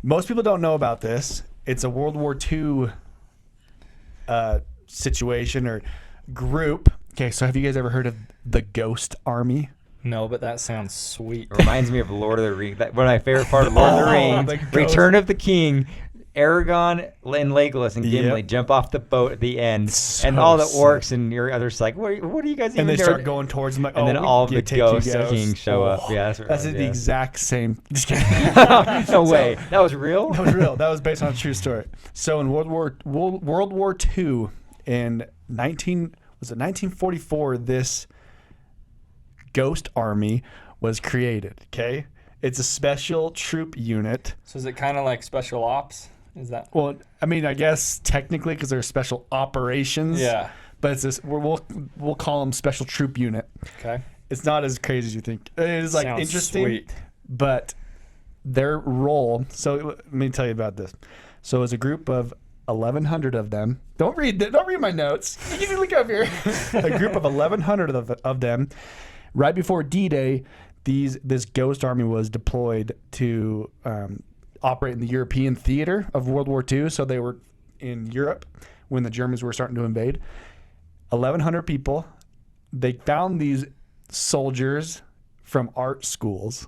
Most people don't know about this. It's a World War II situation or group. Okay, so have you guys ever heard of the Ghost Army? No, but that sounds sweet. It reminds me of Lord of the Rings. One of my favorite part of Lord of the Rings, Return of the King. Aragorn and Legolas and Gimli jump off the boat at the end, and all the orcs and your others like, what are you guys even doing? And they start going towards them, like, and then all the ghost kings show up. Yeah, that's the exact same. Just kidding. No way. That was real? That was real. That was based on a true story. So in World War II in 1944, this Ghost Army was created. Okay, it's a special troop unit. So is it kind of like special ops? Is that? Well, I mean, I guess technically because they're special operations. Yeah. But it's this. We'll call them special troop unit. Okay. It's not as crazy as you think. It is like Sounds interesting. Sweet. But their role. So let me tell you about this. So it's a group of 1,100 of them. Don't read my notes. You can look up here. A group of 1,100 of them. Right before D-Day, this Ghost Army was deployed to operate in the European theater of World War II. So they were in Europe when the Germans were starting to invade. 1,100 people. They found these soldiers from art schools,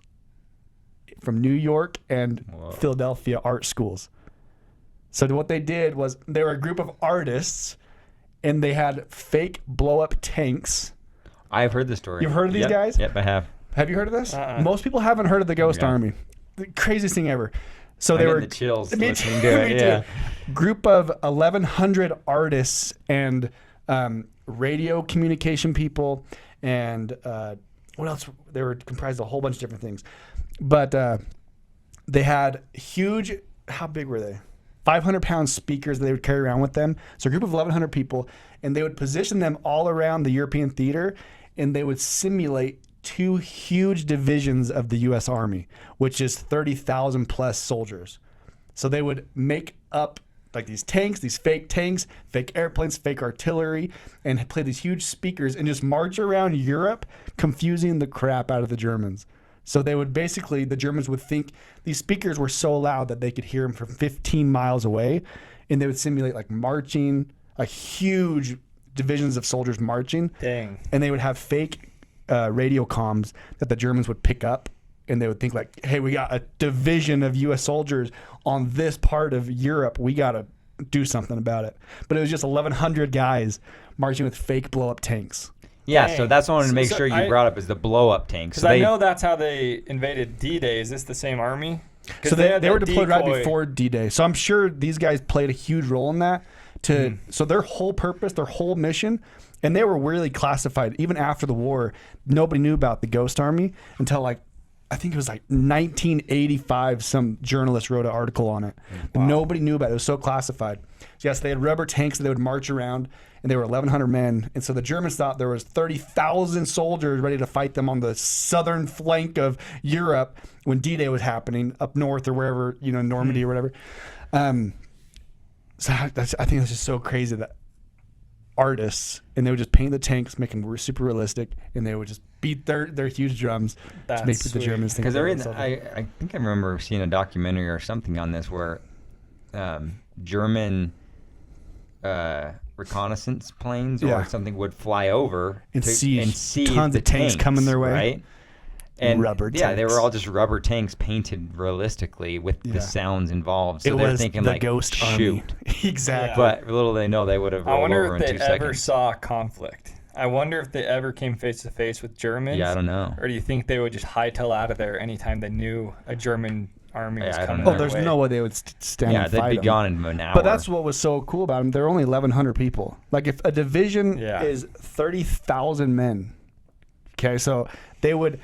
from New York and Philadelphia art schools. So what they did was they were a group of artists, and they had fake blow-up tanks. I've heard the story. You've heard of these guys? Yep, I have. Have you heard of this? Most people haven't heard of the Ghost Army. The craziest thing ever. So they were the chills. Me too. Group of 1,100 artists and radio communication people, and what else? They were comprised of a whole bunch of different things, but they had huge. How big were they? 500-pound speakers that they would carry around with them. So a group of 1,100 people, and they would position them all around the European theater, and they would simulate 2 huge divisions of the U.S. Army, which is 30,000 plus soldiers. So they would make up like these tanks, these fake tanks, fake airplanes, fake artillery, and play these huge speakers and just march around Europe, confusing the crap out of the Germans. So they would basically, the Germans would think these speakers were so loud that they could hear them from 15 miles away, and they would simulate like marching, like huge divisions of soldiers marching. Dang. And they would have fake radio comms that the Germans would pick up, and they would think like, hey, we got a division of U.S. soldiers on this part of Europe. We got to do something about it. But it was just 1,100 guys marching with fake blow-up tanks. Yeah, Dang. so that's what I wanted to make sure you brought up is the blow-up tanks. Because I know that's how they invaded D-Day. Is this the same army? So they were deployed right before D-Day. So I'm sure these guys played a huge role in that. So their whole purpose, their whole mission, and they were really classified. Even after the war, nobody knew about the Ghost Army until like, I think it was like 1985, some journalist wrote an article on it. Wow. Nobody knew about it. It was so classified. So yes, they had rubber tanks that they would march around, and they were 1,100 men. And so the Germans thought there was 30,000 soldiers ready to fight them on the southern flank of Europe when D-Day was happening up north or wherever, Normandy or whatever. So I think that's just so crazy that artists, and they would just paint the tanks, make them super realistic, and they would just beat their huge drums to make the Germans think. Because they're in. I think I remember seeing a documentary or something on this where German reconnaissance planes or something would fly over and see tons of tanks coming their way, right? And rubber tanks. They were all just rubber tanks painted realistically with the sounds involved. So they're thinking the like, Ghost shoot. Army. Exactly. But little they know they would have rolled over in 2 seconds. I wonder if they ever saw conflict. I wonder if they ever came face to face with Germans. Yeah, I don't know. Or do you think they would just hightail out of there anytime they knew a German army was coming? Oh, there's no way they would stand and fight them. Yeah, they'd be gone in an hour. But that's what was so cool about them. They're only 1,100 people. Like if a division is 30,000 men, okay, so they would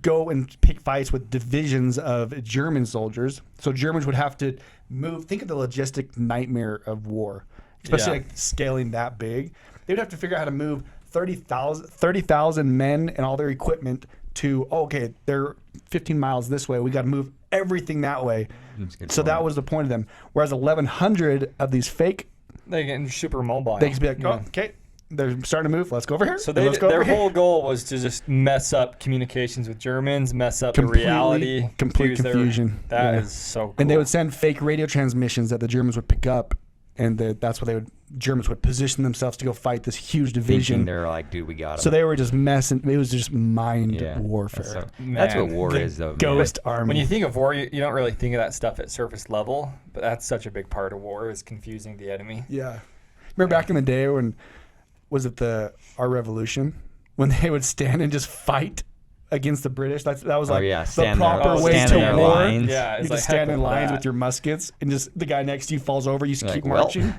go and pick fights with divisions of German soldiers. So Germans would have to move. Think of the logistic nightmare of war, especially like scaling that big. They would have to figure out how to move 30,000 men and all their equipment to, they're 15 miles this way. We got to move everything that way. So that was the point of them. Whereas 1,100 of these fake, they get super mobile. They could be like, okay, they're starting to move. Let's go over here. So Let's go their over here. whole goal was to just mess up communications with Germans, mess up the reality, complete confuse confusion. That is so cool. And they would send fake radio transmissions that the Germans would pick up, and that's what Germans would position themselves to go fight this huge division. Thinking they're like, dude, we got them. So they were just messing. It was just mind warfare. That's what war is, though. Ghost army. When you think of war, you don't really think of that stuff at surface level, but that's such a big part of war is confusing the enemy. Yeah. Remember back in the day when, was it our revolution, when they would stand and just fight against the British? That was like the proper way to war. Lines. Yeah, you just stand in lines with your muskets, and just the guy next to you falls over. You just keep marching.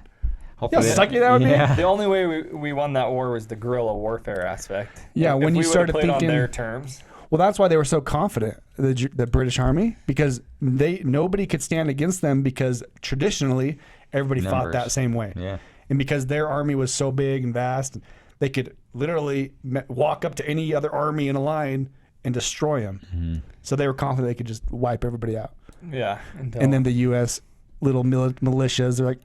Hopefully sucky that would be. The only way we won that war was the guerrilla warfare aspect. Yeah, when you started played thinking on their terms. Well, that's why they were so confident, the British Army, because nobody could stand against them because traditionally everybody fought that same way. Yeah. And because their army was so big and vast, they could literally walk up to any other army in a line and destroy them. Mm-hmm. So they were confident they could just wipe everybody out. Yeah. And then the U.S. little militias, they're like,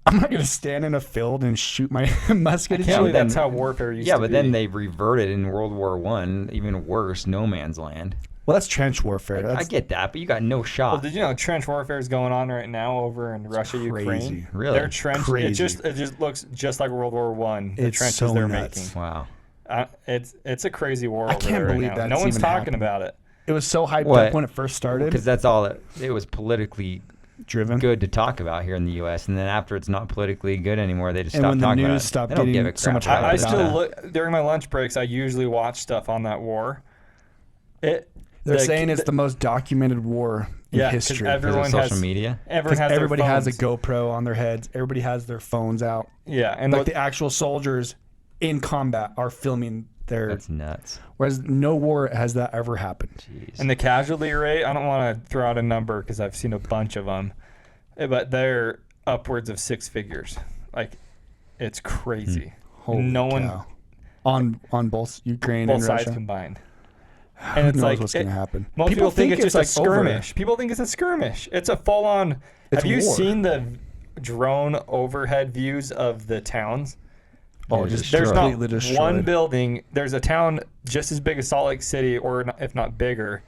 I'm not going to stand in a field and shoot my musket. That's how warfare used to be. Yeah, but then they reverted in World War I, even worse, no man's land. Well, that's trench warfare. I get that, but you got no shot. Well, did you know trench warfare is going on right now over in Russia, Ukraine? Really? Their trench, it just looks just like World War I. The trenches they're making. Wow. It's a crazy war over can't there believe right now. that's No one's even talking happening. about it. It was so hyped up when it first started. Because that's all it was politically driven, good to talk about here in the U.S. And then after it's not politically good anymore, they just stop talking about it. And when the news stopped getting so much hype. I still look during my lunch breaks. I usually watch stuff on that war. They're saying it's the most documented war in history. Everyone has social media. Everybody has a GoPro on their heads. Everybody has their phones out. Yeah, and like the actual soldiers in combat are filming their. That's nuts. Whereas no war has that ever happened. Jeez. And the casualty rate, I don't want to throw out a number because I've seen a bunch of them, but they're upwards of 6 figures. Like, it's crazy. Holy cow. On both Ukraine and Russia. Both sides combined. And it's like what's going to happen. Most people think it's just a skirmish. People think it's a skirmish. It's a full-on. Have you seen the drone overhead views of the towns? Oh, there's not one building. There's a town just as big as Salt Lake City, or if not bigger.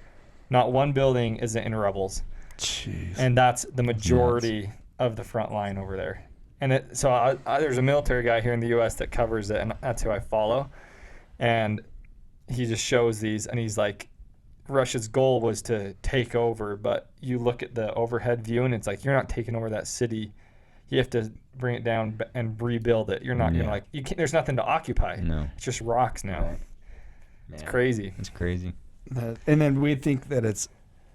Not one building isn't in rubbles. Jeez. And that's the majority of the front line over there. And there's a military guy here in the U.S. that covers it, and that's who I follow. And he just shows these, and he's like, Russia's goal was to take over, but you look at the overhead view, and it's like, you're not taking over that city. You have to bring it down and rebuild it. You're not gonna there's nothing to occupy. No, it's just rocks now. Man. It's crazy. It's crazy. And then we think that it's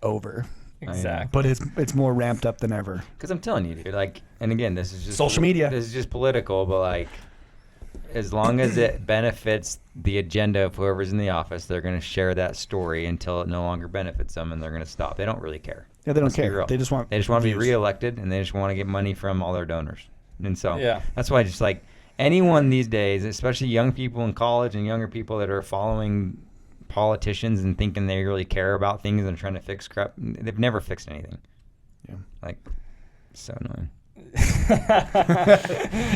over. Exactly. But it's more ramped up than ever. Because I'm telling you, dude. Like, and again, this is just social media. This is just political, but like, as long as it benefits the agenda of whoever's in the office, they're going to share that story until it no longer benefits them, and they're going to stop. They don't really care. Yeah, they don't care. They just want to be reelected, and they just want to get money from all their donors. And so that's why just like anyone these days, especially young people in college and younger people that are following politicians and thinking they really care about things and trying to fix crap, they've never fixed anything. Yeah. Like, so annoying.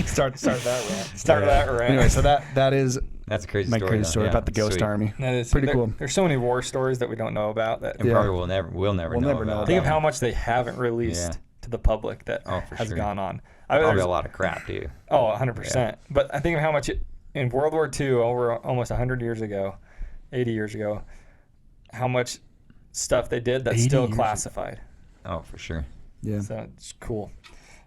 Start that rant. Start that rant. Anyway, so that's a crazy my story. crazy story about the Ghost Army. That is pretty cool. There's so many war stories that we don't know about that. And probably we'll never know about. Think of how much they haven't released to the public that has gone on. Probably a lot of crap too. Oh, 100%. Yeah. But I think of how much in World War II, over almost 100 years ago, 80 years ago, how much stuff they did that's still classified. Oh, for sure. Yeah. So it's cool.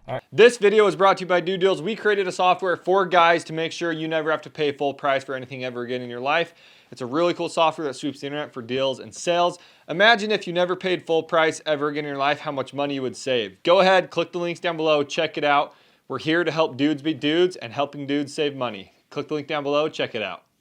All right. This video is brought to you by Dude Deals. We created a software for guys to make sure you never have to pay full price for anything ever again in your life. It's a really cool software that sweeps the internet for deals and sales. Imagine if you never paid full price ever again in your life, how much money you would save. Go ahead, click the links down below, check it out. We're here to help dudes be dudes and helping dudes save money. Click the link down below, check it out.